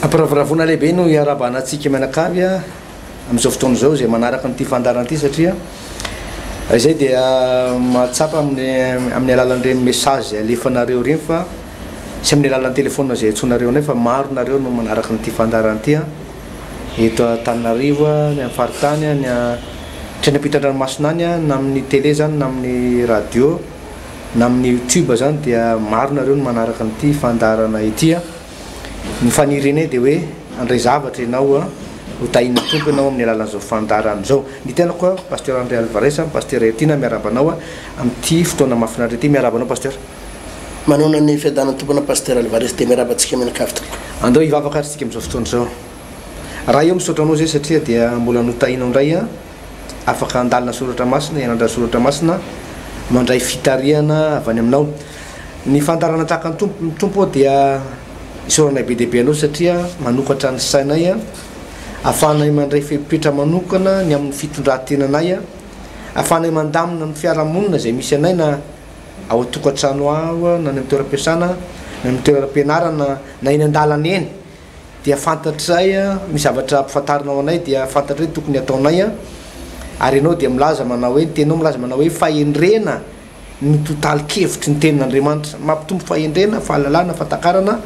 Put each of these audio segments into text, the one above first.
Ampiraviravona lehibe no iarabanantsika mianakavy amin'izao fotoana izao zay manaraka nyity fandaran'ity satria izay dia mahatsapa amin'ny alalan'ireny message alefanareo reny fa sy amin'ny alalan'ny téléphone zay antsonareo anay fa maro nareo no manaraka nyity fandaran'ity eto Antananarivo ny amin'ny faritany ny Tranapitan-dranomasina any na amin'ny télé zany na amin'ny radio na amin'ny YouTube zany dia maro nareo no manaraka nyity fandarana ity ny fanirene dia hoe andray zavatra ianao ho tahina tompo ianao amin'ny alalan'izao fandarana izao. Ny tenako pasteur André Alvarez pasteur Etina miarabanao amin'ity fotoana mahafinaritra ity miarabanao pasteur. Manona ny fiadanana tompona pasteur Alvarez dia miarabantsika mianakavy tompoko. Andao hivavaka atsika amin'izao fotoana izao. Raha io misaotra anao zay satria dia mbola notahinao indray afaka andalina soratra masina ianatra soratra masina mandray fitariana avy any aminao. Ny fandarana tahaka ny tompo dia isoranay be dehibe anao satria manokatra ny sainay ahafahanay mandray fepetra manokana ny amin'ny fitondran-tenanay ahafahanay mandamina ny fiarahamonina zay misy anay na ao atokantrano ao na ny amin'ny toeram-piasana na amin'ny toeram-pianarana na eny an-dalana eny dia fantatray misy zavatra ampifantarinao anay dia fantatray tokony ataonay ary ianao dia milaza manao hoe tenao milaza manao hoe fahendrena ny totalikevitry ny tenin'Andriamanitra mampitombo fahendrena fahalalana fatakarana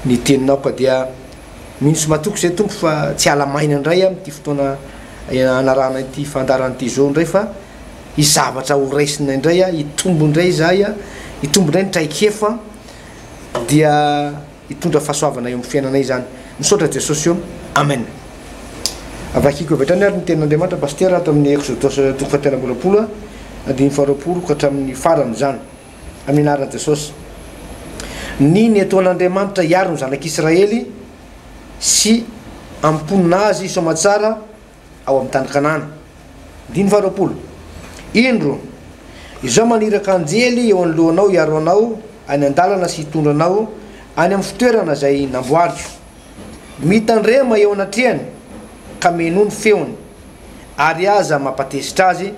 ny teninao ka dia minsy matoko zay tompo fa tsy alamaina indray amin'ity fotoana anarana ity fandaran'ity zao indray fa izavatra ho raisina indray hitombo indray zay hitombo indray ny traikefa dia hitondra fahasoavana eo amin'ny fiainanay zany. Misaotra Jesosy eo. Amen. Avakiko vetrany ary ny tenin'Andriamanitra pasteur ato amin'ny Exodus toko fahatelam-bolapolo andiny faharoapolo ka hatramin'ny farany zany amin'ny anaran'i Jesosy. Niny ataon'Andriamanitra hiaro ny zanak'Israely sy amponina azy soamatsara ao amin'ny tany Kanana. Andiny faharoapolo. Indro izao maniraka anjely eo anoloanao hiaro anao any an-dalana sy hitondra anao any amin'ny fitoerana zay namboariko. Mitandrema eo anatrehany ka meno ny feony ary aza mampatezitra azy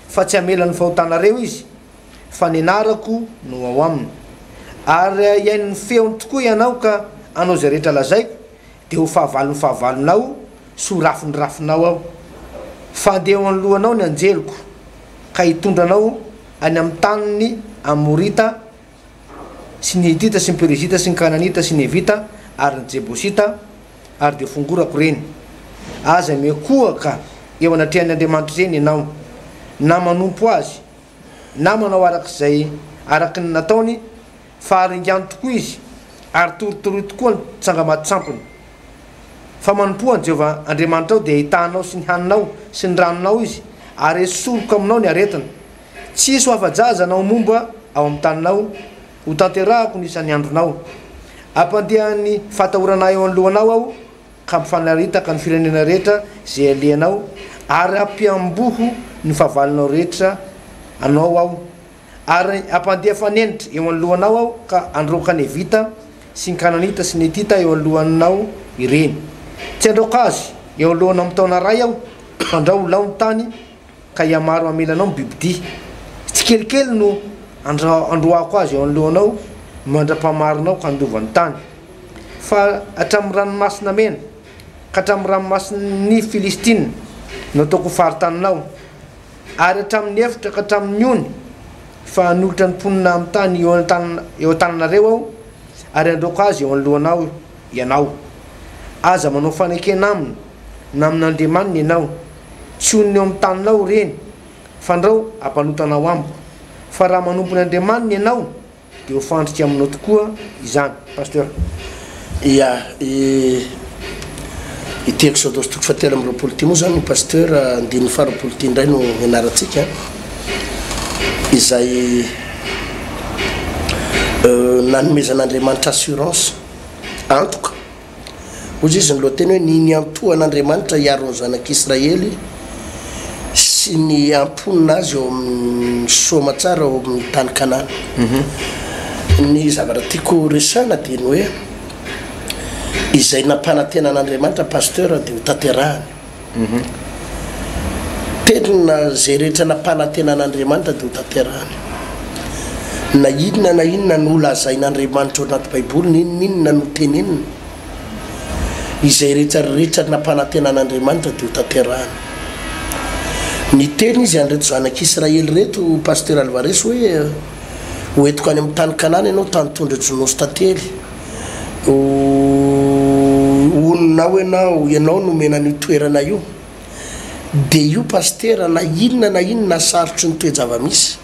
fa tsy amela ny fahotanareo izy fa ny anarako no ao aminy ary iainy ny feony tokoa ianao ka anao zay rehetra lazaiko dia ho fahavalonao sy ho rafindrafinao aho fa andeha eo anoloanao ny anjeloko ka hitondranao any amin'ny taniny Amorita sy ny Hitita sy ny Perizita sy ny Kananita sy ny Evita ary ny Jebosita ary dia fongorako reny. Aza mekoaka eo anatrehan'Andriamanitra reny ianao na manompo azy na manao arak'izay araky ny nataony fa aringano tokoa izy ary torotoroy tokoa ny tsangamaty tsampony fa manompo an Jehova Andriamanitra ao dia hitanao sy ny haninao sy ny ranonao izy ary esoroko aminao ny aretana tsisy ho afa-jaza anao momba ao amin'ny taninao ho tanterahako ny isan'ny andronao ampandehany fatahorana eo anoloanao aho ka mifanaritaka ny firenena rehetra zay alehanao ary ampiamboho ny fahavalonao rehetra anao aho ary ampandeha fanenitra eo anoloanao aho ka androka ny Evita sy ny Kananita sy ny Hitita eo alohanao ireny tsy androka azy eo alohana amin'ny taona ray aho fandrao lao ny tany ka iamaro amelanao ny bibidia tsy kelikely no androako azy eo anoloanao mandra-pamarinao ka andovan'ny tany fa hatramin'ny ranomasina mena ka hatramin'ny ranomasin'ny Filistina no ataoko faritaninao ary hatramin'ny efitra ka hatramin'ny ony fa hanolotra ny mponina amin'ny tany eo an-tananareo aho ary androako azy eo anoloanao ianao. Aza manao fanekena aminy na amin'Andriamanina ianao tsy oniny eo amin'ny taninao reny fandrao ampanotanao amiko fa raha manompo ny Andriamanina ianao dia ho fandrika aminao tokoa izany pasteur. Ya ity Exodus toko fahatelo amby roapolo ity moa zany ny pasteur andiny faharoapolo ity indray no ianarantsika izay nanomezan'Andriamanitra assurance antoka ozy izy ny lohateny hoe niny antohan'Andriamanitra hiaro ny zanak'Israely sy ny amponina azy eo amin'ny soamatsara ao amin'ny tany Kanana. Ny zavatra tiako resana dia ny hoe izay nampanantenan'Andriamanitra pasteur dia ho tanterahany tenina zay rehetra nampanantenan'Andriamanitra dia ho tanterahany na inona ny olo azain'Andriamanitra ao anaty Baiboly n'inona no tenenina izay rehetrarehetra nampanantenan'Andriamanitra dia ho tanterahana. Ny teny izy anreto zanak'Israely reto pasteur Alvarez hoe hoentiko any amin'ny tany Kanana ianao tany tondra-dronosy tantely oninao ianao nomena ny toerana io dia io pasteur na inona sarotry ny toejava-misy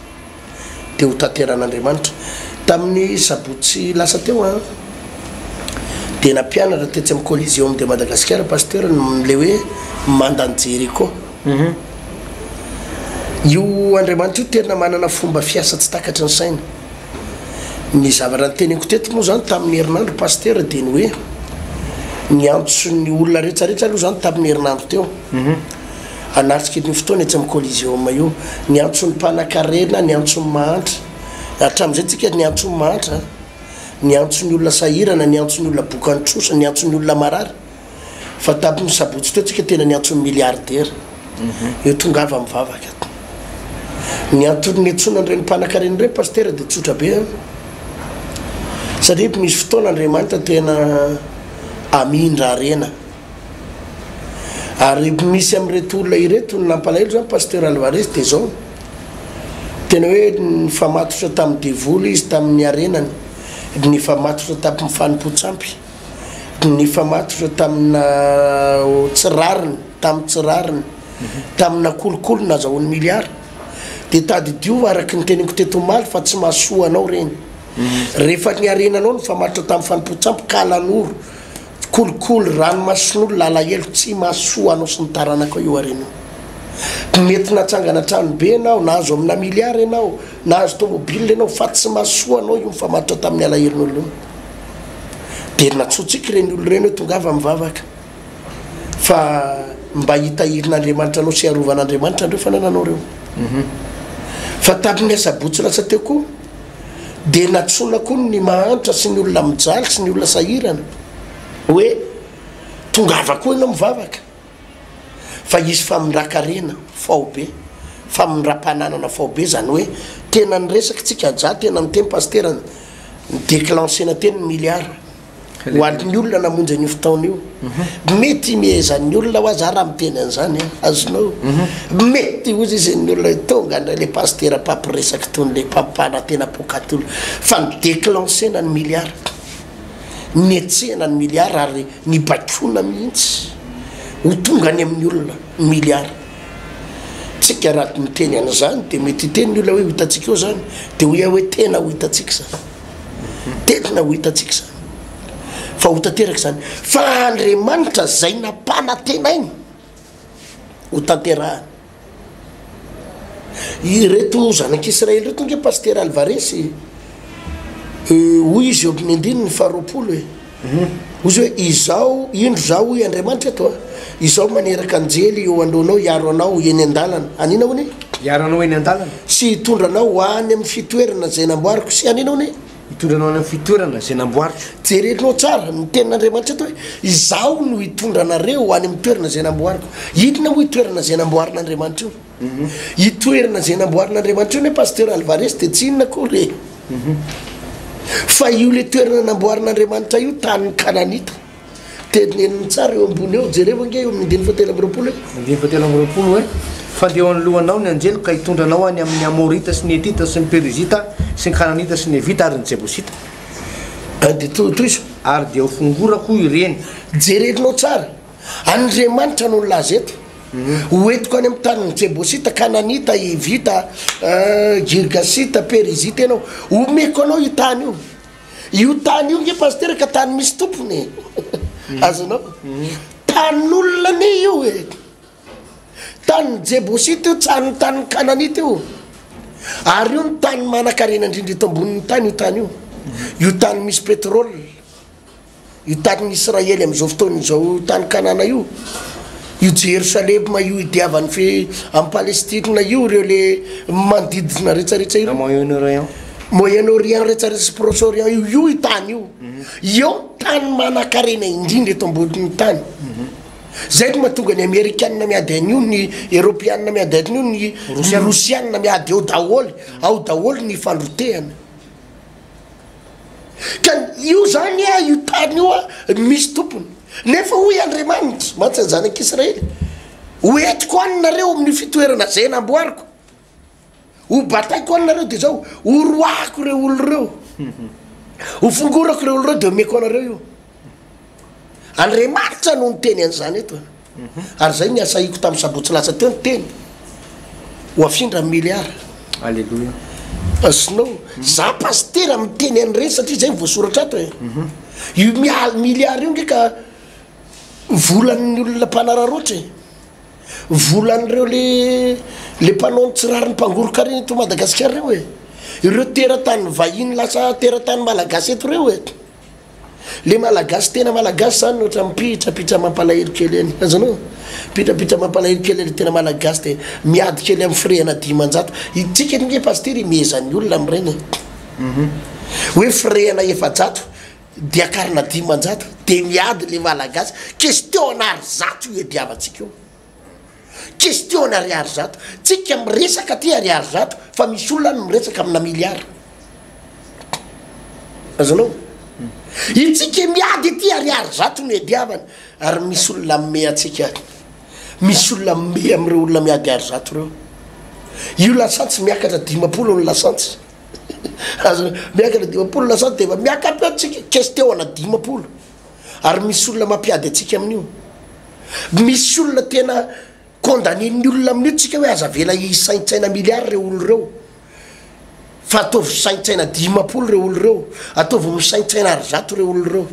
dia ho tanteran'Andriamanitra. Tamin'ny sabotsy lasa teo dia nampianatra tetsy amin'ny Coliseum de Madagascar pasteur le hoe mandany Jéricho. Io Andriamanitra io tena manana fomba fiasa tsy takatry ny saina. Ny zavatra nyteniko teto moa zany tamin'ny herinandro pasteur dia ny hoe ny antso ny olona rehetrarehetra aloha zany tamin'ny herinandro teo anatrika ny fotoana etsy amin'ny Coliseum io ny antso ny mpanan-karena, ny antso ny mahantra hatramin'izay tsika ny antso ny mahantra, ny antso ny olona sahirana, ny antso ny olona bokantrosa, ny antso ny olona marary. Fa tamin'ny sabotsy teo tsika tena ny antso ny milliardaire io tongava mivavaka. Ny antony antsona an'ireny mpanan-karena ireny pasteur dia tsotra be satria misy fotoana Andriamanitra tena amindra arena ary misy amin'ireto olona ireto ny nampalahelo zany pasteur Alvarez dia zao tena hoe nifamatotra tamin'ny devoly izy tamin'ny arenany, nifamatotra tamin'ny fanompo-tsampy, nifamatotra tamina tsirariny, tamin'ny tsirariny, tamina kolokolo nazahoany miliara. Dia tadidio araky ny teniko teto omaly fa tsy mahasoa anao reny. Rehefa ny arenanao nifamatotra tamin'ny fanompo-tsampy kalan'oro, kolokolo, ranomason'olo, lalahelo tsy mahasoa anao sy ny taranaka io arenao. Mety natsangana trano be anao, nahazo amina miliara ianao, nahazo tomobile ianao fa tsy mahasoa anao io mifamatotra tamin'ny alahelon'olo. Dia natsotsika ireny olo ireny hoe tongava mivavaka fa mba hitahirin'Andriamanitra anao sy arovan'Andriamanitra andreo fanananao reo. Fa tamin'ny asabotsy lasa teo koa dia natsona koa ny mahantra sy ny olona mijaly sy ny olona sahirana hoe tongava koa ianao mivavaka. Fa izy famindran-karena fao be, famindram-pananana fao be zany hoe tena nyresaka tsika ja tena miteny pasteur ny déclenchena teny miliara ho an'ny olona namonjy an'io fotaona io. Mety miezan'ny olona ho aza raha miteny an'izany azonao. Mety ozy izy ny olona tonga ndray le pasteur pappiresaka tony le pampana tena pokatolo fa ny déclenchena ny miliara, nietsehana ny miliara ary ny bakona mihitsy ho tonga any amin'ny olona miliara. Tsika raha miteny an'izany dia mety hiteny ny olona hoe ho hitatsika eo zany dia hoia hoe tena ho hitatsika zany, tena ho hitatsika zany fa ho tanteraka zany. Fa Andriamanitra zay nampana-tena iny ho tanterahana. Ireto zanak'Israely reto nge pasteur Alvarez hoy izy eo amin'ny andininy faharoapolo ozy hoe izao indro zao hoy Andriamanitra eto izao maneraka anjely eo alohanao hiaro anao eny an-dalana. Anina hony hiaro anao eny an-dalana sy hitondranao hoany amin'ny fitoerana zay namboariko sy anina hony hitondranao any amin'ny fitoerana zay namboariko. Jerenao tsara ny tenin'Andriamanitra eto hoe izaho no hitondranareo hoany amin'ny toerana zay namboariko. Inona ho hitoerana zay namboarin'Andriamanitra io? Hitoerana zay namboarin'Andriamanitra io ne pasteur Alvarez dia tsy inona koa re fa io le toerana namboarin'Andriamanitra io tany Kananita teneniny tsara eo ambony eo jereo nge eo amin'ny 17 hoe fandeo anylohanao ny anjely ka hitondranao any amin'ny Amorita sy ny Etita sy ny Perizita sy ny Kananita sy ny Evita ary ny Jebosita. Dia toizo ary dia ho fongorako ireny. Jerenao tsara Andriamanitra no nilaza eto hoentiko any amin'ny tany Jebosita, Kananita, Evita, Girgasita, Perizita ianao omeko anao io tany io. Io tany io nge pasteur ka tany misy tompony azonao tan'olona ne io tany Jebosita io tsany tany Kananita io ary io ny tany manan-karena indrindra eto ambonin'ny tany io tany io. Io tany misy pétrole, io tany Israely amin'izao fotoana izao tany Kanana io Jerusalema io idiavany fe amin'ny Palestina io reo le manodidina rehetrarehetra io Moyen-Orient rehetrarehetra sy Proche-Orient io tany io tany manan-karena indrindra eto ambonin'ny tany. Zay no mahatonga ny Amerikanina miady an'io, ny Europianina miady an'io, ny Rosianina miady eo daholo ny fandrotehana. Ka io zany io tany io misy tompony nefa hoy Andriamanitra mantsy ny zanak'Israely hoentiko anareo amin'ny fitoerana zay namboariko ho bataiko anareo de zao ho roako reo olo reo ho fongorako reo olo reo de omeko anareo io Andriamanitra no niteny an'izany eto ary zay ny asaiko tamin'ny sabotsy lasa teo ny teny ho afindra miliara alleluia asinao za pastera miteny an'ireny satria zay voasoratra ato io miliara io ndraika volan'ny olona mpanararoatra volan'ireo le mpanao tsirariny mpangoroka reny eto Madagasikara reo ireo teratany vahiny lasa teratany malagasy eto reo le malagasy tena malagasy zany ohatra mipitrapitra mampalahelo kely eny azanao pitrapitra mampalahelo kely le tena malagasy de miady kely amin'ny freana 10,000 itsika nge pastery mezan'ny olona amin'ireny hoe freana 700 de akarina 10,000 de miady le malagasy question ary zato ediavatsika io question ariary zato tsika miresaka ty ariary zato fa misy olona miresaka amina miliara azanao itsika miady ty ariary zato no ediavana ary misy olona me atsika misy olona me am'ireo olona miady ary zato reo io lasantsy miakatra 10 no lasantsy miakatra 10 lasantsy de miakapy atsika question na 10 ary misy olona mampiady atsika amin'io misy olona tena condamné-ny olona amin'io tsika hoe aza vela isaintsaina miliara reo olo reo fa ataovy saintsaina 10 reo olo reo ataovy misaintsaina ary zato reo olo reo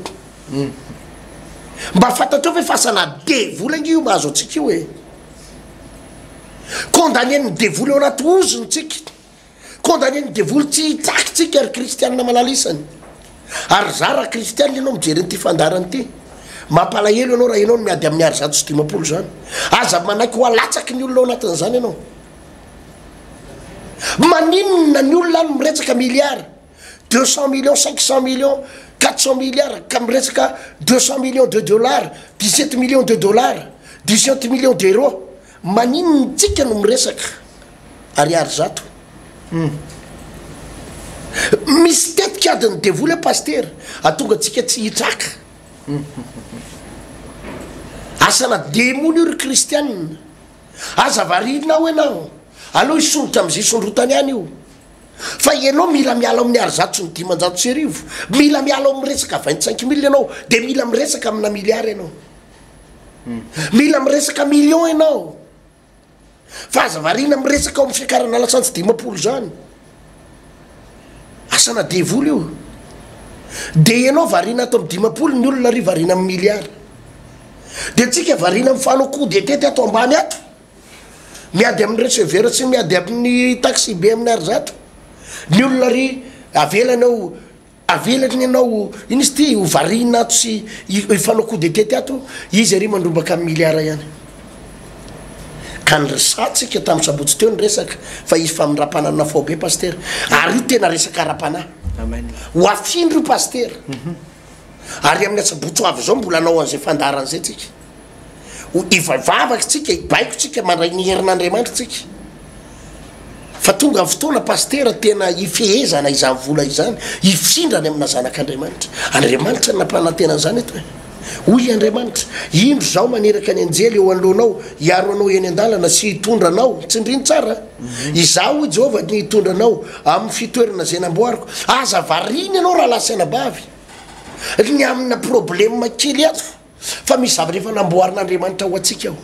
mba fantatreo hoe fasana devola io mahazo atsika io condamné-ny devoly eo anaty ozony tsika condamné-ny devoly tsy hitsaky tsika ary kristianina malalisany ary za raha kristianina ianao mijeriny ty fandarany ty mampalahelo ianao raha ianao no miady amin'ny ary zato sy 10 zany aza manaiky ho alatsaky ny olona ao anatin'izany ianao maninona ny olona any miretsaka miliara 200 millions 500 millions 400 milliards ka miresaka 200 millions de dollars 17 millions de dollars 17 millions d'euros maninona tsika no miresaka ariary zato misy tetika adiny devoly paster atonga atsika tsy hitraka asana demony io ry kristianina aza varinao ianao aloha isondrotra am'izay isondrotany any io fa ianao mila miala amin'ny ary zato sy ny 10,000 sy arivo mila miala ao miresaka 25 000 ianao de mila miresaka amina miliara ianao mila miresaka million ianao fa aza varina miresaka ao amin'ny fiakarana lasantsy 10 zany asana devoly io de ianao varina ato amin'ny 10 ny olona ry varina amin'ny miliara de tsika varina amin'ny fanoko de tety ato ambany ato miady amin'ny receveur sy miady amin'ny taxi be amin'ny ary zato ny olona ry avelany ianao iny izy ty ho varina ato sy fanoko de tety ato izy ary mandrombaka amin'ny miliara ihany ka nyresatsika tamin'ny sabotsy teo ny resaka fa izy fa mindrapanana fao be paster ary io tena resaka rapanahy ho afindro paster ary amin'ny asabotsy ho avy zao mbola anao an'izay fandaran'izay tsika ivavavaky tsika ibaiko tsika mandray ny herin'Andriamanitra tsika fa tonga ny fotoana paster tena ifehezana izany vola izany ifindrany amina zanak'Andriamanitra Andriamanitra ny nampanantena zany eto hoy Andriamanitra indro zao maneraka ny anjely eo anoloanao hiaro anao eny an-dalana sy hitondra anao tsindriny tsara izaho hoy Jehovah ny hitondra anao amin'ny fitoerana zay namboariko aza variny ianao raha lasaina bavy ny amina problème kely ato fa misy zavatra efa namboarin'Andriamanitra ho atsika ao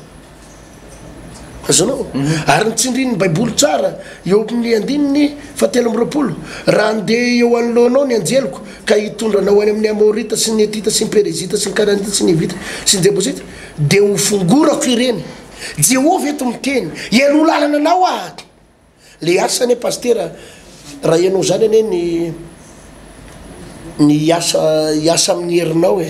azanao ary nitsindriny ny baiboly tsara eo amin'ny 7:20 raha andeha eo anoloanao ny anjeliko ka hitondranao any amin'ny amorita sy ny etita sy ny perezita sy ny kananita sy ny evita sy ny jebosita de ho fongorako ireny Jehovah eto miteny iano lalana anao le asany pastera raha ianao zany ane ny asa amin'ny herinao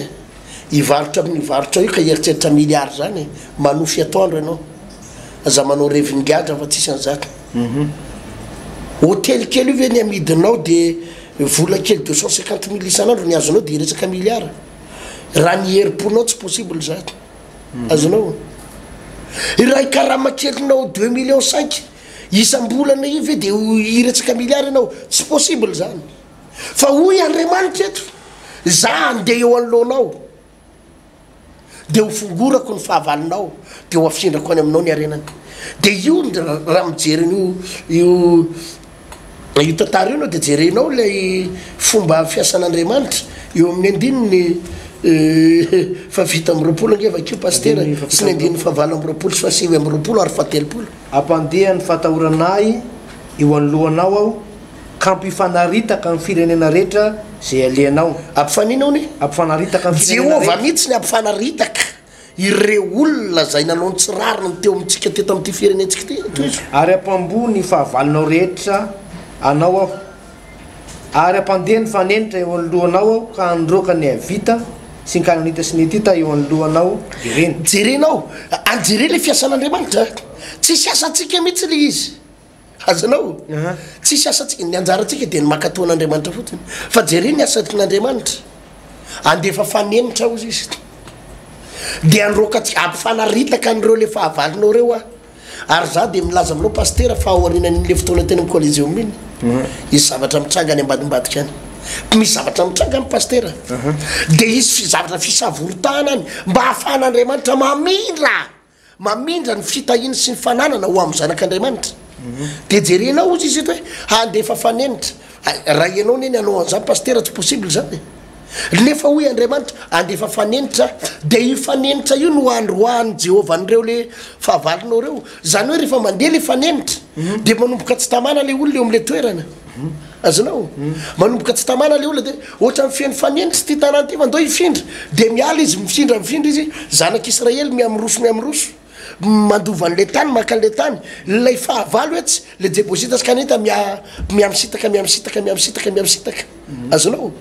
ivarotra amin'ny varotra io ka heritreritra miliara zany manofy atoandro ianao aza manao reviny gadra fa tsisy an'zany hôtely kely io ve ny amidinao de vola kely 250 000 isan'andro ny azonao de resaka miliara raha ny heriponao tsy possible zany azonao raha ikarama kelinao 2,5 millions isam-bolana io ve de iretsaka miliara ianao tsy possible zany fa hoy Andriamanitra eto za andeha eo anoloanao de ho fongorako ny fahavalinao de ho afisindrako any aminao ny arenany de io raha mijeriny io tantara io anao de jerenao lay fomba fiasan'Andriamanitra eo amin'ny andininy fa vita amin'ny roapolo angeva akeo pastera sy ny andininy fa valo amin'ny roapolo sy fasivy amin'ny roapolo ary fatelopolo ampandeha ny fatahoranay eo anoloanao aho ka ampifanaritaka amin'ny firenena rehetra zay aleanao ampifaninao ny ampifanaritaka amin'ny Jehova mihitsy ny ampifanaritaka ireo olona zay nanao ny tsirarina ny teo amintsika teto amin'ity firenentsika ty ary ampambony fahavalinao rehetra anao aho ary ampandeha ny fanenitra eo anoloanao aho ka androka ny avita sy ny kananita sy ny tita eo anoloanao ireny jerenao anjere le fiasan'Andriamanitra tsisy asantsika mihitsy le izy azanao tsisy asantsika ny anjaratsika de ny makatoan'Andriamanitra fotsiny fa jere ny asan'Andriamanitra andefa fanenitra ao izy de androka ampifanaritaka an'ireo le fahavalinao reo ary za de milaza aminao pastera fa aorinan'le fotoana teny amin'ny collégium iny izy zavatra mitranga any ambadimbadika any misy zavatra mitranga amin'ny pastera de izy zavatra fisavoritana any mba hahafahan'Andriamanitra mamindra ny fitahiny sy ny fananana ho amin'ny zanak'Andriamanitra de jerenao izy izy hoe handefa fanenitra raha ianao neny anao an'izany pastera tsy possible zany nefa hoy Andriamanitra andefa fanenitra de io fanenitra io no androany Jehova an'ireo le fahavalinao reo zany hoe rehefa mandeha le fanenitra de manomboka tsy tamana le olona eo am'le toerana azanao manomboka tsy tamana le olona de ohatra mifeny fanenitra ty tanàna ty fa ndao ifindra de miala izy mifindra izy zanak'Israely miamroso mandova an'le tany maka an'le tany lay fahavalo etsy le jebosita sy kaneta miamisitaka azanao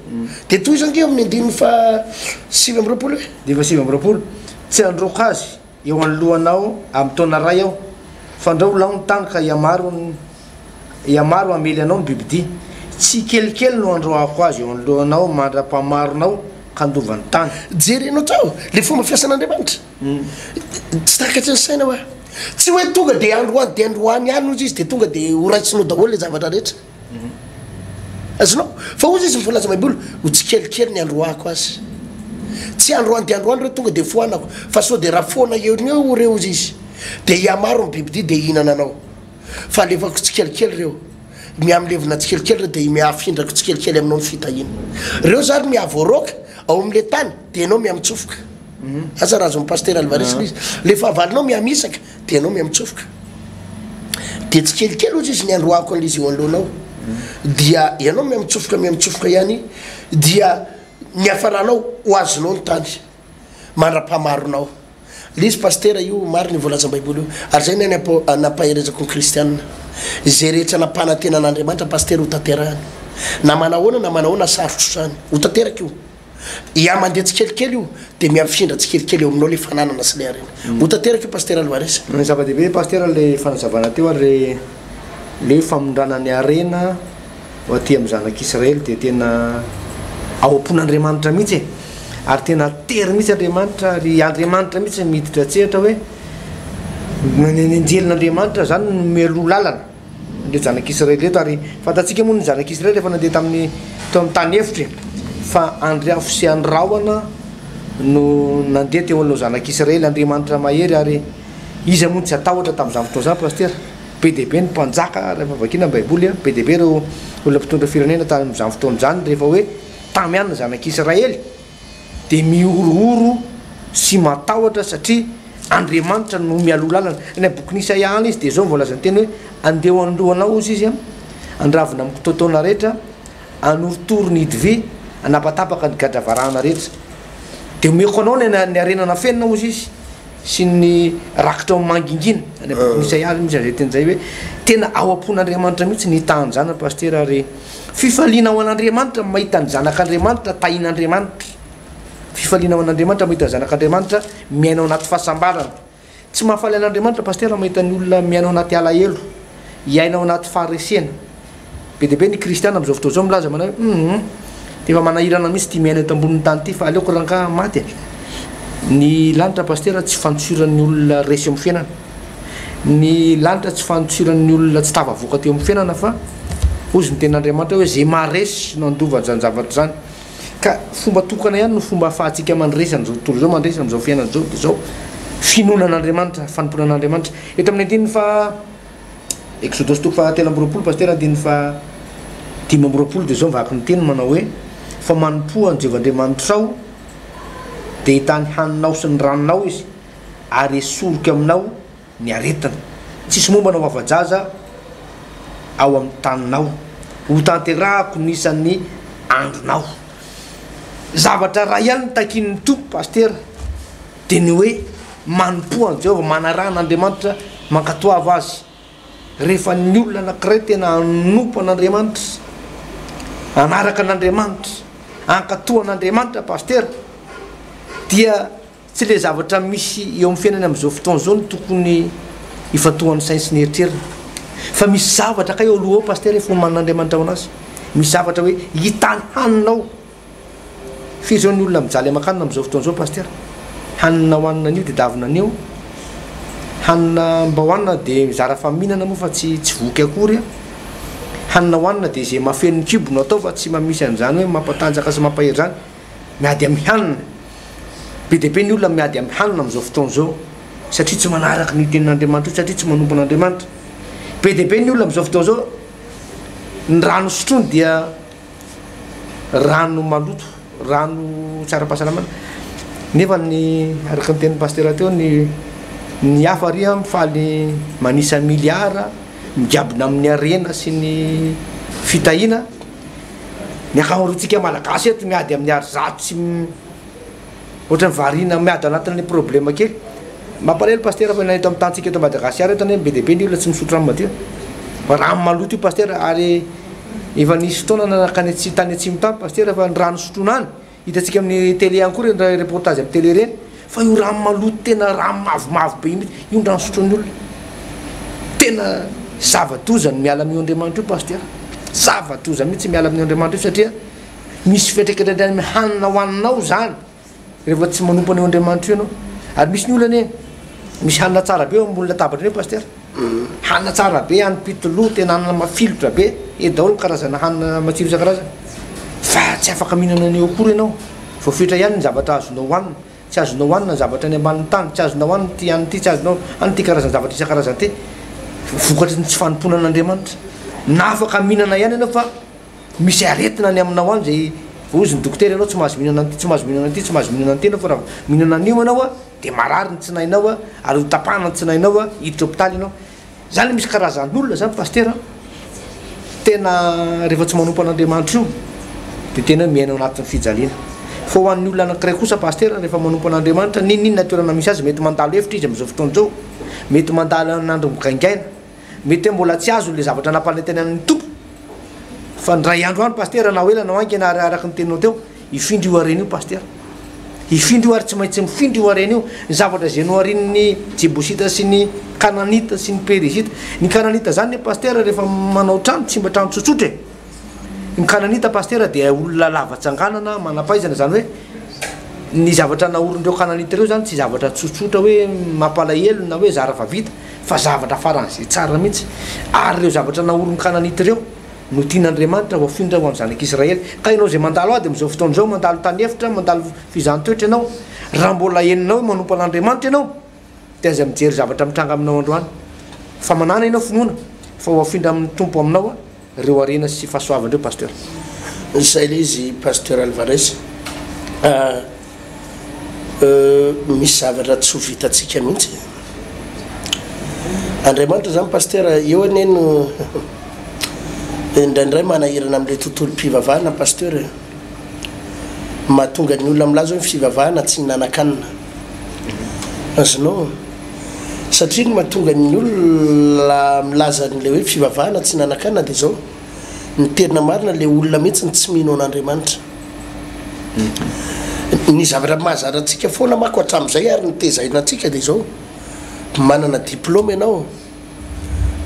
de toy zany ke amin'ny andininy fa sivy amby roapolo de fa sivy amby roapolo tsy androka azy eo anoloanao amin'ny taona ray aho fa ndrao lao ny tany ka iamaro amely anao ny bibidia tsy kelikely no androako azy eo anoloanao mandra-pamaronao ka andova ny tany jerenao trao le fomba fiasan'Andriamanitra tsy takatry ny saina hoa tsy hoe tonga de androany any ozy izy de tonga de horaitsinao daholo le zavatra rehetra azanao fa ozy izy mifolaza baiboly ho tsy kelikely ny androako azy tsy androany de androany reo tonga de foanako fa sao de raha foana eo reo ozy izy de iamaro ny bibidia de ihinana anao fa alefako tsy kelikely reo miamlevina tsy kelikely reo de miafindrako tsy kelikely aminao ny fitahina reo zany miavoaroka ao am'le tany de anao miamitsofoka aza raha azo pastera Alvaresy izy le fahavalinao miamisaka de anao miamitsofoka de tsy kelikely ozy izy ny androako an'le izy eo alohanao dia ianao miamitsofoka ihany dia ny hafaranao ho azonao ny tany mandra-pamaronao le izy pastera io maro ny voalaza baiboly io ary zay ny napaherezako ny kristianina zay rehetra nampanantenan'Andriamanitra pastera ho tanterahany na manahoana sarotro zany ho tanteraka io ia mandeha tsy kelikely io de miamifindra tsy kelikely eo aminao le fananana sy le arena ho tanteraka io pastera Alvaresy zava-dehibe pastera le fanazavana teo ary le famondrana ny arena ho aty amin'ny zanak'Israely de tena ao am-pon'Andriamanitra mihitsy ary tena tery mihitsy Andriamanitra ary Andriamanitra mihitsy miditra tsehatra hoe anjelin'Andriamanitra zany melo lalana le zanak'Israely eto ary fantatsika moa ny zanak'Israely efa nandeha tamin'ny teo amin'ny tany efitra fa andriafo sy andraoana no nandeha teo an'lo zanak'Israely Andriamanitra mahery ary izy moa tsy atahotra tamin'izany fotoana zany pastera be dehibe ny mpanjaka rehefa vakina baiboly be dehibe reo olona mpitondra firenena tamin'izany fotoana zany rehefa hoe tamihany zanak'Israely de miorooro sy matahotra satria Andriamanitra no mialolalana ny bokin'ny Isaia any izy de zao mivolazany teny hoe andeha andohanao ozy izy andravina amin'ny totoana rehetra anorotoro ny idivy anapatapaka ny gadravarahana rehetra de omeko anao ny arenana fenina ozy izy sy ny rakitra mangingina ny bokin'ny Isaia misy zay teny zay hoe tena ao am-pon'Andriamanitra mihitsy ny tahanjana pastera ary fifaliana ao an'Andriamanitra mahita ny zanak'Andriamanitra tahin'Andriamanitra fifaliana ao an'Andriamanitra mahita ny zanak'Andriamanitra miainao anaty fahasambarana tsy mahafaly an'Andriamanitra pastera mahita ny olona miainao anaty alahelo iainao anaty faharesena be dehibe ny kristiana am'izao fotoana zao milaza manao hoe tefa manahirana mihitsy ty miaina eto ambonin'ny tany ty fa aleoko ranka maty ny lanitra pastera tsy fanotsiran'ny olona resy amin'ny fiainana ny lanitra tsy fanotsiran'ny olona tsy tavavoaka teo amin'ny fiainana fa ozy ny ten'Andriamanitra hoe zay maharesy no andova zany zavatra zany ka fomba tokana ihany no fomba ahafahantsika mandresana zao tontolo zao mandresana am'izao fiainana zao de zao finonan'andriamanitra fanomponan'andriamanitra eto amin'ny andininy fa exodus toko fa telo amby roapolo pasteur andininy fa 5 amby roapolo de zao mivaky ny teny manao hoe fa manompo any Jehovandriamanitra ao de hitany haninao sy ny ranonao izy ary esoroky aminao ny aretina tsisy momba nao avajaza ao amin'ny taninao ho tanterahako nisan'ny andronao zavatra raha ihany takin'ny tompo pasteur de ny hoe manompo any Jehova manarahan'Andriamanitra mankatoava azy rehefa ny olona anankiray tena anompo an'Andriamanitra anaraka an'Andriamanitra ankatoa an'Andriamanitra pasteur dia tsy le zavatra misy eo amin'ny fiainany amin'izao fotoana zao no tokony ifatohan'ny sainy sy ny eritrerina fa misy zavatra ka eo aloha ao pasteur efa manan'Andriamanitra ao anazy misy zavatra hoe hitany haninao firy zao ny olona mijaly aman-kanina amin'izao fotoana zao pasteur hanina hohanina anio de davina anio hanina mba hohanina de mizara fa mihinana moa fa tsy voky akory hanina hohanina de zay mafen'ny kibo no atao fa tsy mamisy an'izany hoe mampatanjaka sy mampahery zany miady amin'ny hanina be de be ny olona miady amin'ny hanina amin'izao fotoana zao satria tsy manaraka ny tenin'Andriamanitra satria tsy manompo an'Andriamanitra be de be ny olona amin'izao fotoana zao ny rano sotrony dia rano maloto rano tsara-pahasalamana nefa ny araka ny tenin'ny pasteur teo ny hafa ria mifaly manisa miliara migiabona amin'ny arena sy ny fitahina ny akamaroantsika malagasy eto miady amin'ny arizato sy ohatrany varina miady anatin'le problème kely mampalahelo pasteur fa nahita amin'ny tantsika eto Madagasikara eto be de be ny olona tsy misotro rano madio rano maloto io pasteur ary efa nisy fotoana nanakany tsy tany atsimo tany pasteur fa ny rano sotrona any hitantsika amin'ny télé any koa reny reportage amin'ny télé reny fa io rano maloto tena rano mavomavo be mihitsy io rano sotrony olona tena zava-doza ny miala amin'io Andriamanitra io pasteur zava-doza mihitsy miala amin'io Andriamanitra io satria misy fiantraikany amin'ny hanina hohaninao zany rehefa tsy manompo an'io Andriamanitra io ianao ary misy ny olana misy hanina tsara be eo ambony latabatra io pasteur hanina tsara be hany pitoloha tena hanina mafilotra be daholo karazana hanina matsiro isan-karazana fa tsy afaka mihinana an'io akory ianao voafetra ihany ny zavatra azonao hohanina tsy azonao hohanina ny zavatra ny ambanin'ny tany tsy azonao hohanina ty hany ty tsy azonao anyty karazana zavatra isan-karazana ty vokatry ny tsy fanompoana an'Andriamanitra na afaka mihinana ihany ianao fa misy aretina ny aminao any zay ozy ny dokotera ianao tsy mahazo mihinana ty tsy mahazo mihinana ty tsy mahazo mihinana ty anao fa raha mihinana an'io anao de marary ny tsinainao ary hotapahana ny tsinainao hiditra hôpitaly ianao zany misy karazan'olona zany pasteur tena rehefa tsy manompo an'Andriamanitra io de tena miaina anatin'ny fijaliana fa ho an'ny olona anankiray kosa pasteur rehefa manompo an'Andriamanitra ninninona toerana misy azy mety mandalo hevitra izy amin'izao fotoana zao mety mandalo an'andro migaingaina mety mbola tsy azo le zavatra nampalenteny amin'ny tompo fa ny ray andro any pasteur na ela na aingana araky ny teninao teo ifindry io areny io pasteur ifindry io ary tsy maintsy mifindry io areny io ny zavatra zay no arin'ny jebosita sy ny kananita sy ny perizita ny kananita zany pasteur rehefa manao trano tsimba trano tsotsotra ny kananita pasteur dia olona lavatsanganana manampaizana zany hoe ny zavatra naorindreo kananita reo zany tsy zavatra tsotsotra hoe mampalahelo na hoe zara fa vita fa zavatra faran'izay tsara mihitsy ary reo zavatra naoriny kananita reo no tian'Andriamanitra ho afindra ho amin'ny zanak'Israely ka ianao zay mandalo ady amin'izao fotoana zao mandalo tany efitra mandalo fizahn-toetra ianao raha mbola heninao manompo an'Andriamanitra ianao de aza mijery zavatra mitranga aminao androany fa manana ianao finoana fa ho afindra amin'ny tompo aminao reo arena sy fahasoavandreo pasteur zay le izy pasteur Alvarez misy zavatra tsy ho vitatsika mihitsy Andriamanitra zany pasteur eo aneno indraindray manahirana amin'le tontolo mpivavahana pasteur mahatonga ny olona milaza hoe fivavahana tsy nanakanina azonao satria ny mahatonga ny olona milaza n'le hoe fivavahana tsy nanakanina de zao ny terina marina le olona mihitsy ny tsy mino an'Andriamanitra ny zavatra mahazaratsika foana mako hatramin'izay ary nitezainatsika de zao manana diplôme ianao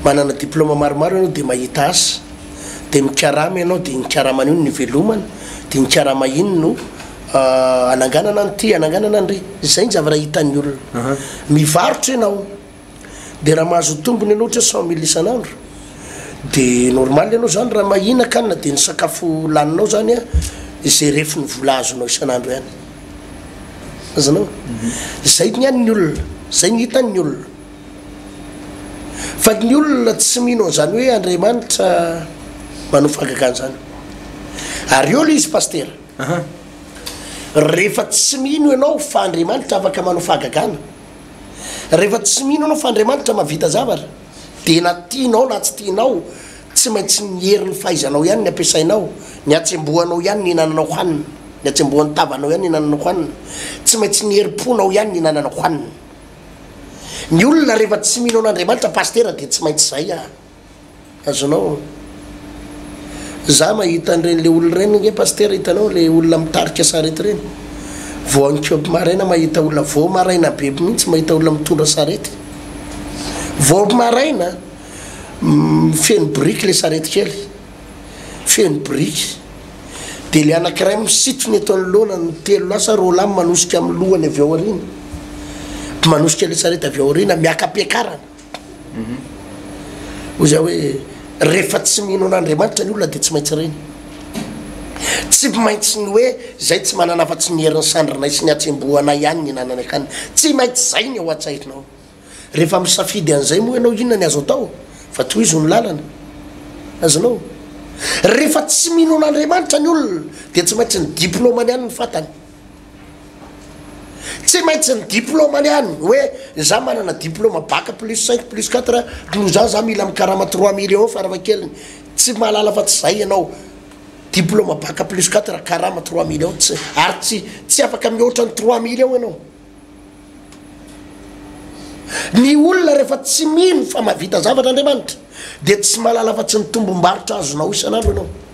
manana diplôme maromaro ianao de mahita asa de mikarama ianao de nikarama an'io ny velomana de nikarama iny no ananganana nyty ananganana nry zay ny zavatra hitan'ny olona mivarotra ianao de raha mahazo tombony ianao ohatra 100 000 isan'andro de normal ianao zany raha mahina kanina de ny sakafo laninao zany izay rehefa ny vola azonao isan'andro ihany azanao zay ny any ny olona zay ny hitany ny olona fa ny olona tsy mino an'izany hoe Andriamanitra manofagakany zany ary eo le izy paster rehefa tsy mino ianao fa Andriamanitra afaka manofagakana rehefa tsy mino anao fa Andriamanitra mavita zavatra de na tianao na tsy tianao tsy maintsy nihery ny fahaizanao ihany ny ampiasainao ny atsembohanao ihany ny hinananao hanina ny atsembohan'ny tavanao ihany ny hinananao hanina tsy maintsy niherim-ponao ihany ny hinananao hanina ny olona rehefa tsy mino an'Andriamanitra pastera de tsy maintsy zay azonao za mahita an'ireny le olona reny nge pastera hitanao le olona mitarika sarety reny vao ankeo maraina mahita olona vao maraina beby mihitsy mahita olona mitondra sarety vao maraina feno briky le sarety kely feno briky de le anankiray misitony eto anoloana ny telo lasa roa lamy manosika amin'ny lohany avy ao aorina manosika le sarety avy ao aorina miaka-piakarana oza hoe rehefa tsy mino an'Andriamanitra ny olona de tsy maintsy reny tsy maintsy ny hoe zay tsy manana afa-tsy ny herin'ny sandrinay sy ny atsembohanay ihany ny nanana akany tsy maintsy zay ny ao an-tsairinao rehefa misafidy an'izay moa ianao inona ny azo atao fa toy izy ny lalana azonao rehefa tsy mino an'Andriamanitra ny olona de tsy maintsy ny diplômany ihany ny fatany tsy maintsy ny diplômany ihany hoe za manana diplôma bac plus 5 plus 4 no za mila mikarama 3 millions farafakeliny tsy mahalala fa tsy zay ianao diplôma bac plus 4 karama 3 millions tsy ary tsy afaka mihoatra ny 3 millions ianao ny olona rehefa tsy mino fa mavita zavatra Andriamanitra de tsy mahalala fa tsy ny tombom-barotra azonao isan'andro ianao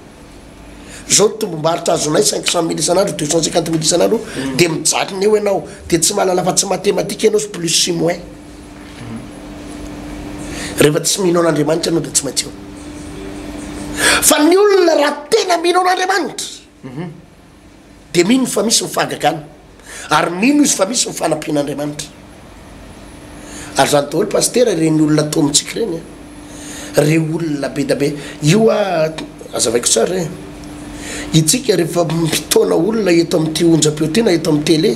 zao ny tombom-barotra azonay 500 000 isan'andro 250 000 isan'andro de mijariny eo ianao de tsy mahalala fa tsy matematika ianao plus 6 mois rehefa tsy mino an'Andriamanitra ianao de tsy maintsy eo fa ny olona raha tena mino an'Andriamanitra de mino fa misy mifagakana ary mino izy fa misy mifanampian'Andriamanitra ary zany daholo pastera reny olona tomitsika reny re olona be da be io azavaiko tsara itsika rehefa mpitona olona eto amin'ity onjam-peotina eto amin'ny télé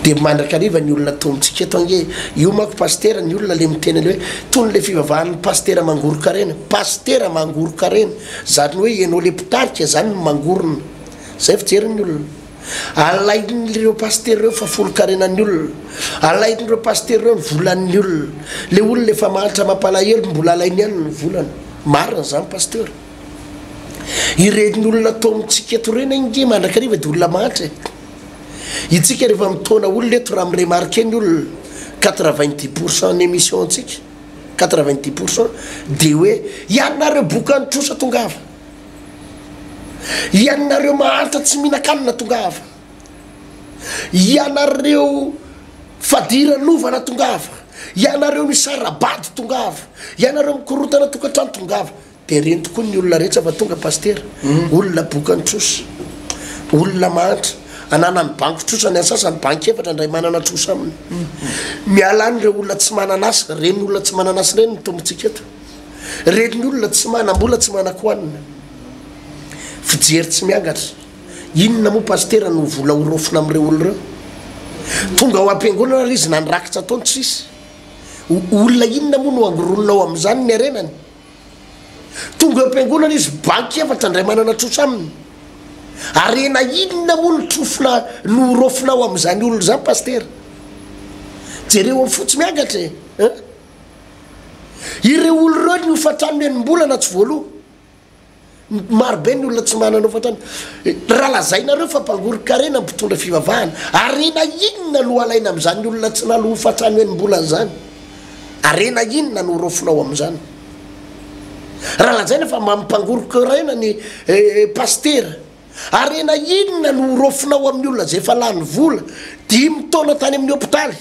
de mandrakariva ny olona tomitsika eto ange io manko pastera ny olona le miteny le hoe tony le fivavahan'ny pastera mangoroka reny pastera mangoroka reny zany hoe ianao le mpitarika zany no mangorona zay fijeriny olona alain'ireo pastera reo fa folo-karenan'ny olona alain'ireo pastera reo ny volan'ny olona le olona efa mahantra mampalahelo mbola alainy ihany ny volany marina zany pastera ireny olona tomitsika eto reny nge mandrakariva de olona mahantra itsika rehefa mitona olona eto raha miremarke ny olona 90% ny émission antsika 90% de hoe ianareo boka nytrosa tongava ianareo mahantra tsy mihinan-kanina tongava ianareo fadira novana tongava ianareo misarabady tongava ianareo mikorotana tokantrano tongava de reny tokoa ny olona rehetra fa tonga pastera olona boka nytrosa olona mahantra anana ny banky trosa ny asasany banky efatra indray manana trosa aminy mialany reo olona tsy mananasa reny olona tsy mananasa reny nytombontsika eto reny olona tsy manam-bola tsy manan-koanina fijery tsy miangatra inona moa pastera no vola horofina am'ireo olo reo tonga ao am-piangonana izy nanyrakitra ataony tsisy olona inona moa no angoronina ao am'izany ny arenany tonga ao am-piangonana izy banky efatra indray manana trosa aminy arena inona moa ny trofina no horofina ao am'izany olona zany pastera jereo amin'ny fotsy miangatra ireo olo reo ny hofatrano enim-bolana tsy voaloha marobe ny olona tsy manana ofatrano raha lazainareo fa mpangorokarena mpitondra fivavahana arena inona no alaina am'izany olona tsy nalo hofatrano enim-bolana zany arena inona no horofinao am'izany raha lazaina fa mampangorokarena ny pastera arena inona no horofinao amin'ny olona zay efa lany vola 10 taona tany amin'ny hôpitaly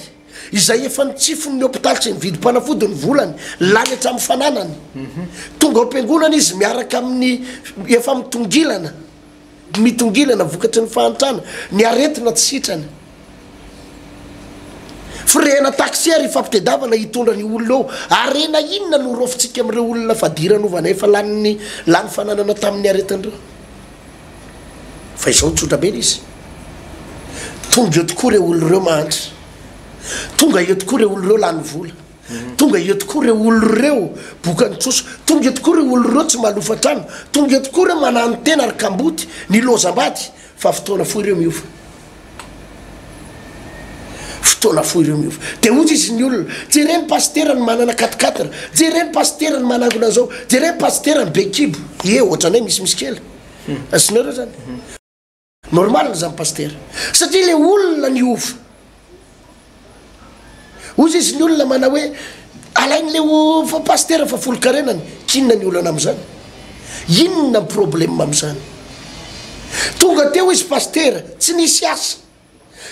izay efa nitsifony hôpitaly tsy nividim-panafody ny volany lany hatramin'ny fananany tonga ao am-piangonana izy miaraka amin'ny efa mitongilana vokatry ny fahantrana ny aretina tsy sitrana firena taxiary ifampitedavana hitondra ny olona eo arena inona no horofintsika amin'ireo olona fadiranovanay efa lany fananana tamin'ny aretin'ireo fa izao tsotra be izy tonga eo tokoa reo olo reo mahantra tonga eo tokoa reo olo reo lany vola tonga eo tokoa reo olo reo bokany tsoso tonga eo tokoa reo olo reo tsy mahalofatrano tonga eo tokoa reo manano tena arkamboty ny lozambady fa fotoana foy reo miofa fotoana foy reo miofa de ohatsy izy ny olona jereny pastera ny manana 4-4 jereny pastera ny manangona zao jereny pastera ny bekibo ohatranay misimisy kely asinareo zany normal zany pastera satria le olona ny ofa ozy izy ny olona mana hoe alainy le fa pastera fa folo-karenany kinona ny olana am'zany inona ny problème am'zany tonga teo izy pastera tsy nisy asa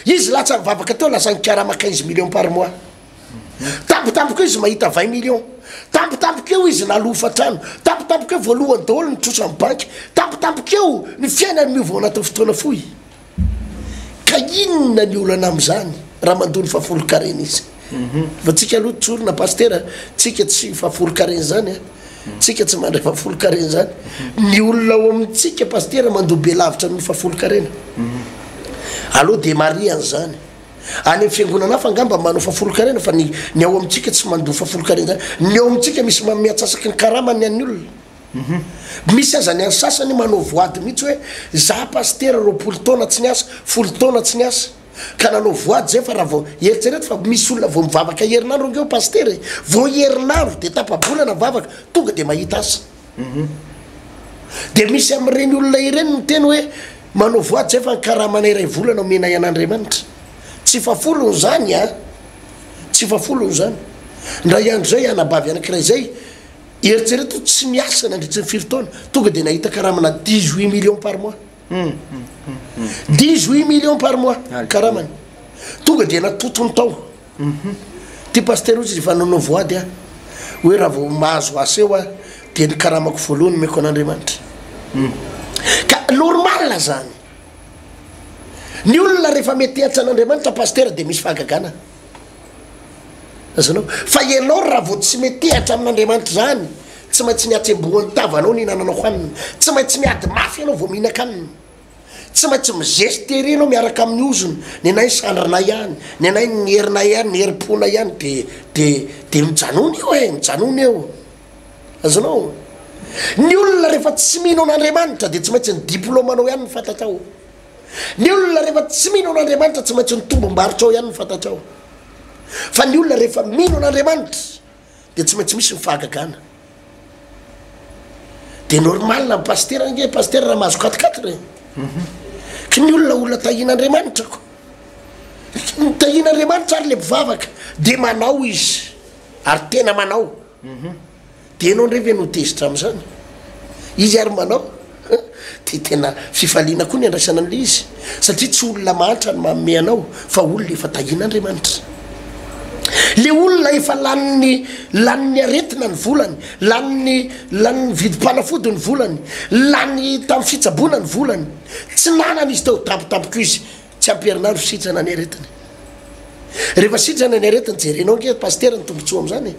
izy latsa mivavaka teo lasany karama 15 millions par mois tampotampoka izy mahita 20 millions tampotampokeo izy nalofatrano tampotampokeo voalohany daholo ny trosa amin'ny banky tampotampokeo ny fiainany miovao anaty fotoana foy ka inona ny olana am'zany raha mandony fafolo-karena izy fa tsika aloha tsorona pastera tsika tsy fafolo-karena zany tsika tsy mandray fafolo-karena zany ny olona ao amintsika pastera mandoa be lavitra ny fafolo-karena aloha de mariany zany any amin'ny fiangonana hafa angamba manao fafolo-karena fa ny ao amintsika tsy mandoa fafolo-karena zany ny ao amintsika misy miatsasaky ny karamany an'ny olona misy aza ny any sasany manao voady mihitsy hoe za pastera 20 taona tsy niasa 10 taona tsy niasa ka nanao voady zay fa raha vao eritsereto fa misy olona vao mivavaka herinandro angeo pastera vao herinandro de tapabolana mivavaka tonga de mahita asa de misy am'ireny olona ireny ny teny hoe manao voady zay fa ny karamanay ray volana omena ian'andriamanitra tsy fafolony zany tsy fafolony zany ndra iandro zay anabavy anakiray zay eritsereto tsy miasa nandritsy ny 5 taona tonga de nahita karamana 18 millions par mois 18 millions par mois karamany tonga de natotony tao ty pastera ozy fa nanao voady hoe raha vao mahazo asa eo de ny karamako voalohany meko an'andriamanitra ka normal zany ny olona rehefa metehatra an'andriamanitra pastera de misy fahagagana azanao fa ianao raha vao tsy metehatra amin'andriamanitra zany tsy maintsy miatsy ambohany tavanao ny hinananao hoanina tsy maintsy miady mafy ianao vao mihinan-kanina tsy maintsy mizestery anao miaraka amin'ny ozony ny anay sandranay ihany ny anay ny herinay ihany ny herim-pona ihany de mijanony eo mijanony eo azanao ny olona rehefa tsy mino an'andriamanitra de tsy maintsy ny diplomanao ihany ny fantatrao ny olona rehefa tsy mino an'andriamanitra tsy maintsy ny tombom-baritra ao ihany ny fantatrao fa ny olona rehefa mino an'andriamanitra de tsy maintsy misy ny fahagagana de normal ny pastera nge pastera raha mahazo 4-4 ka ny olona tahin'andriamanitra ko tahin'andriamanitra ary le mpivavaka de manao izy ary tena manao de anao ndrevy no tezitra am'zany izy ary manao de tena fifaliana koa ny andraisana an'le izy satria tsy olona mahantra ny manome anao fa olona efa tahin'andriamanitra le olona efa lanny aretina ny volany lanny vidim-panafody ny volany lany tamin'ny fitsabona ny volany tsy nanany izy tao tampotampoko izy tsy amperinandro sitrana ny aretiny rehefa sitrana ny aretiny jerenao nge pastera ny tombontsoa am'zany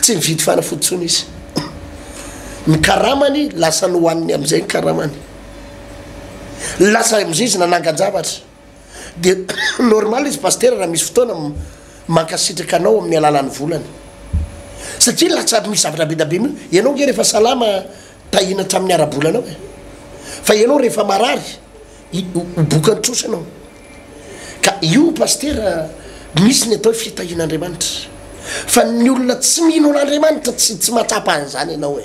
tsy mividy fanafody tsony izy ny karamany lasa ny hoaniny am'izay ny karamany lasa am'zay izy nanangan-javatra de normal izy pastera raha misy fotoana mankasitraka anao amin'ny alalan'ny volany satria latsa misy zavatra be dabe mio ianao nge rehefa salama tahina hatramin'ny ara-bolanao fa ianao rehefa marary bokany trosa anao ka io pastera misy ny atao fitahin'andriamanitra fa ny olona tsy mino an'andriamanitra tsy matsapa an'izany ianao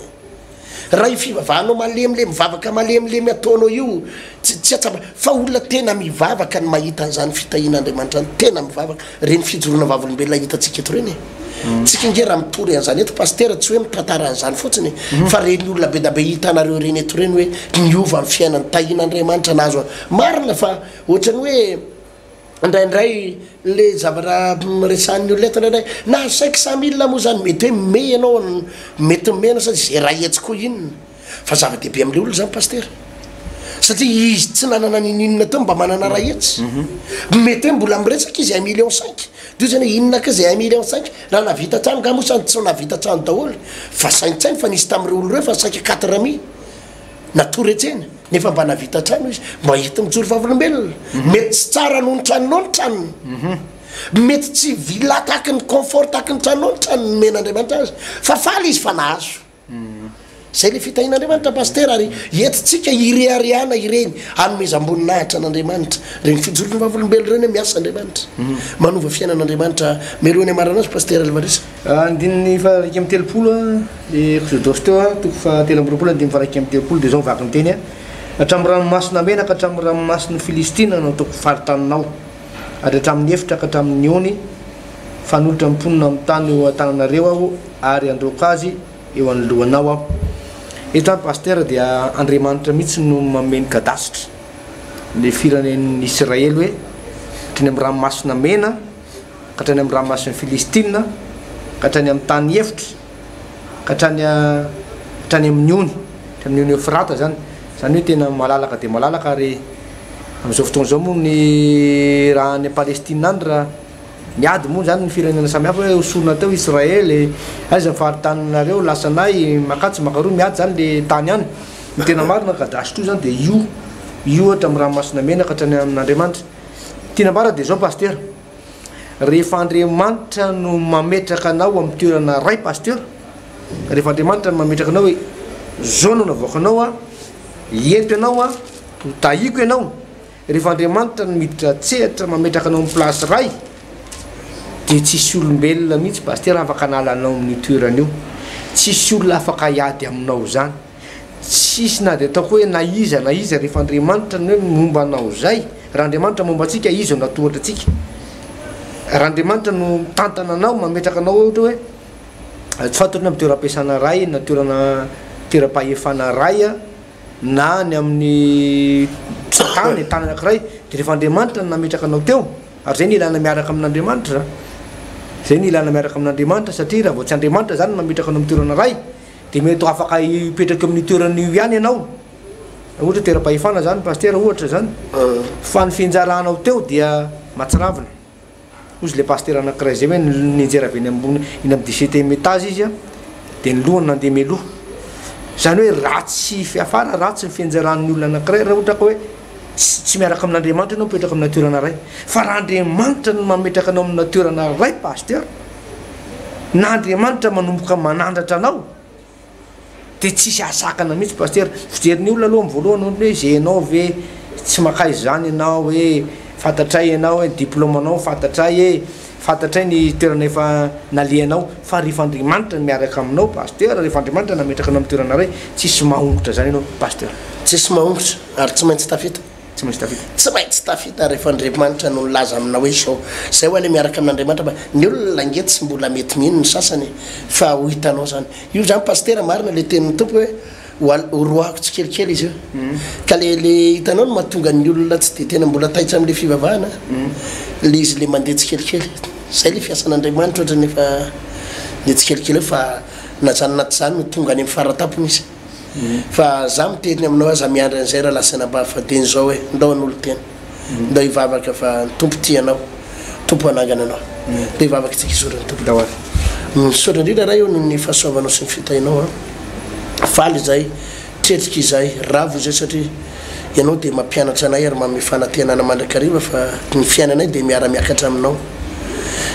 raha ifivavahanao malemilemy mivavaka malemilemy ataonao io tsy atsapa fa olona tena mivavaka ny mahita an'izany fitahin'andriamanitra ny tena mivavaka reny fijorona vavolombelona hitantsika eto reny tsika nge raha mitory an'izany eto pastera tsy hoe mitantara an'izany fotsiny fa reny olona be da be hitanareo reny eto reny hoe miova amin'ny fiainany tahin'andriamanitra nazo marina fa ohatrany hoe indraindray le zavatra resan'ny olona eto indraindray na 500 000 moa zany mety hoe me ianao mety mena satria zay raha etsy koa inona fa zava-dehibe am'le olo zany pastera satria izy tsy nanana ninina teo mba manana raha etsy mety hoe mbola miresaka izy 1,5 million de zany inona ka zay 1,5 million raha navita trano nga mosany tsy navita trano daholo fa saintsainy fa nisy tamin'ireo olo reo fa saika 4 mi natory etseny nefa mba navita trano izy mba hita mijoro vavolombelona mety tsy tsara noho ny tranonao ny tranony mety tsy vila tahaky ny confort tahaky ny tranonao ny tranony men'andriamanitra azy fa faly izy fa nahazo zay le fitahin'andriamanitra paster ary entitsika ireariana ireny anomezam-boninahitra an'andriamanitra reny fijorony vavolombelo reny miasa andriamanitra manova fiainan'andriamanitra melohany amarana azy paster alvarisa andininy fa raiky amy telopolo le exodus teo toko fa telo amby roapolo andiny fa raiky amy telopolo de zao mivaky ny teny hatramin'ny ranomasina menaka hatramin'ny ranomasina filistina no toko faritaninao ary hatramin'ny efitra ka hatramin'ny ony fanolotra mimponina amin'ny tany eo an-tananareo aho ary androko azy eo anoloanao aho eto any paster dia andriamanitra mihitsy no mameny gadasitra le firenen'ny Israely hoe hatrany amin'ny ranomasina mena ka hatrany amin'ny ranomasina filistina ka hatrany amin'ny tany efitra ka hatrany amin'ny ony hatrany ony Efrata zany hoe tena malalaka de malalaka ary amin'izao fotoana zao moa ny raha any Palestina any raha miady moa zany ny firenena samihafa hoe hosorona teo Israely aza fahatanareo lasanay makatsy makaroa miady zany le tany any ny tena marina gadasitra io zany de io ohatra amin'ny ranomasina menaka hatrany amin'Andriamanitra tiana mbara de zao paster rehefa Andriamanitra no mametraka anao amin'ny toerana ray paster rehefa Andriamanitra no mametraka anao hoe zao no navoaka anao a ento ianao a tahiko ianao rehefa Andriamanitra no miditra tsehatra mametraka anao amin'ny place ray de tsisy olombelona mihitsy paster afaka analanao amin'ny toerana io tsisy olona afaka hiady aminao zany tsisy na de ataoko hoe na iza rehefa Andriamanitra no hoe momba anao zay raha Andriamanitra momba atsika izy no natohatra atsika raha Andriamanitra no tantana anao mametraka anao ohatra hoe tsy fantatry amin'ny toeram-piasana ray na toeram-pahefana ray na ny amin'ny tany anankiray de rehefa Andriamanitra no nametraka anao teo ary zay ny ilana miaraka amin'Andriamanitra satria raha vao tsy Andriamanitra zany mametraka anao amin'ny toerana ray de mety afaka hipetraka amin'ny toerana io ihany ianao ohatra toeram-pahefana zany paster ohatra zany fa ny finjaranao teo dia matsiravina ozy le paster anankiray zay hoe ninjera avy eny ambony iny amin'ny 17e étage izy de ny lohany nandeha mialoha zany hoe ratsy fiafara ratsy ny fianjaran'ny olona anankiray raha ohatra ka hoe tsy miaraka amin'Andriamanitra ianao mipetraka amina toerana ray fa raha Andriamanitra no mametraka anao amina toerana ray paster na Andriamanitra manomboka manandratra anao de tsisy asakana mihitsy paster fijeriny olona aloha amin'ny voalohany hoe zay ianao ve tsy makay zany ianao hoe fantatray ianao hoe diplômanao fantatray ny toerana efa naleanao fa rehefa Andriamanitra miaraka aminao paster rehefa Andriamanitra nametraka anao amin'ny toerana ray tsisy mahongotra zany ianao paster tsisy mahongotra ary tsy maintsy tafita rehefa Andriamanitra no laza aminao hoe zao zay hoe le miaraka amin'Andriamanitra ny olona langetsy mbola mety mino ny sasany fa ho hitanao zany io zany paster marina le tenin'ny tompo hoe roako tsy kelikely izy io ka le hitanao no mahatonga ny olona tsy de tena mbola taitra am'le fivavahana le izy le mandeha tsy kelikely zay le fiasan'Andriamanitra ohatra nefa le tsy kelikely fa nazanynaty zany no tonga any amin'ny faratapony izy fa za miteriny aminao aza miandra an'izay raha lasa nabafadeny zao hoe ndao an'olo tena ndao hivavaka fa tompo tianao tompo anangana anao de hivavaka tsika izorany tompo misaotra indrindra raha eo no ny fahasoavanao sy ny fitahinao faly zay tretriky izay ravo zay satria ianao de mampianatra anay ary mame fanatenana mandrakariva fa ny fiainanay de miara-miakatra aminao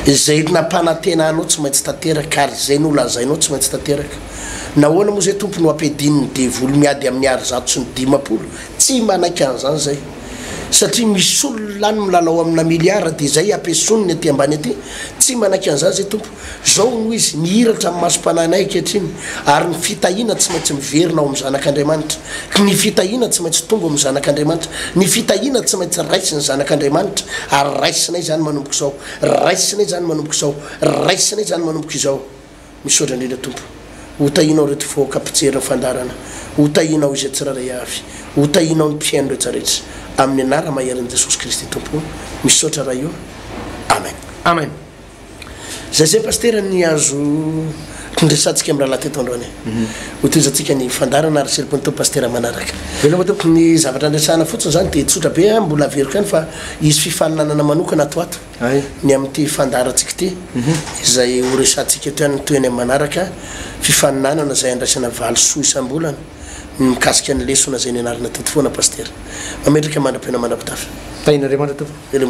zay nampanantena anao tsy maintsy tanteraka ary zay no lazainao tsy maintsy tanteraka nahoana moa zay tompo no ampedininy devoly miady amin'ny ary sy ny 10 tsy manaiky an'izany zay satria misy olona lany milalao amina miliara de zay ampesoniny aty ambany aty tsy manaiky an'izany zay tompo zao no izy mihiratra amin'ny masom-pananay kehitriny ary ny fitahina tsy maintsy miverina ao amin'ny zanak'Andriamanitra ny fitahina tsy maintsy tonga amin'ny zanak'Andriamanitra ny fitahina tsy maintsy raisy ny zanak'Andriamanitra ary raisinay zany manomboka izao raisinay zany manomboka izao raisinay zany manomboka izao misaotra indrindra tompo hotahinao reto fokapijerina fandarana hotahinao izay tsiraray avy hotahinao ny mpiaino rehetra rehetra amin'ny anara maheran'i Jesosy Kristy tompo misaotra raha io amen amen zay paster ny azo ndresantsika amin'ny raha teto androany hotoizatsika ny fandarana ary selopony to pastera manaraka ny zavatra andresahana fotsiny zany de tsotra be mbola averiko any fa izy fifaninanana manokana atoato ny amin'ity fandaratsika ty izay horesantsika to any toeny manaraka fifaninanana zay andraisana valy soa isam-bolana mikasika ny lesona zay ny anarana teto foana pastera mametraka mandram-pena mandrapitafy tain'Andriamanitra ele